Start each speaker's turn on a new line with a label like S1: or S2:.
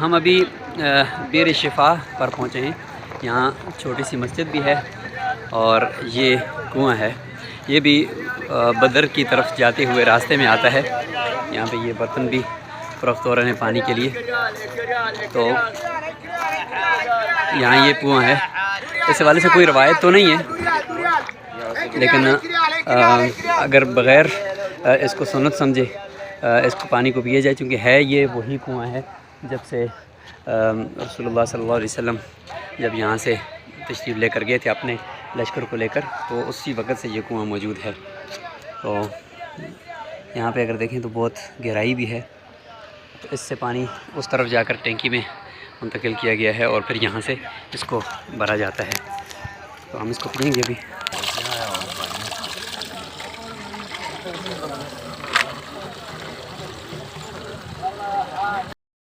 S1: ہم ابھی بیر شفا پر پہنچے ہیں. یہاں چھوٹی سی مسجد بھی ہے اور یہ کنواں ہے. یہ بھی بدر کی طرف جاتے ہوئے راستے میں آتا ہے. یہاں پہ یہ برتن بھی فروخت ہو رہے ہیں پانی کے لیے. تو یہاں یہ کنواں ہے. اس حوالے سے کوئی روایت تو نہیں ہے، لیکن اگر بغیر اس کو سنت سمجھے اس کو پانی کو پیے جائے، چونکہ ہے یہ وہی کنواں ہے جب سے رسول اللہ صلی اللہ علیہ وسلم جب یہاں سے تشریف لے کر گئے تھے اپنے لشکر کو لے کر، تو اسی وقت سے یہ کنواں موجود ہے. تو یہاں پہ اگر دیکھیں تو بہت گہرائی بھی ہے. تو اس سے پانی اس طرف جا کر ٹینکی میں منتقل کیا گیا ہے اور پھر یہاں سے اس کو بھرا جاتا ہے. تو ہم اس کو پئیں گے ابھی.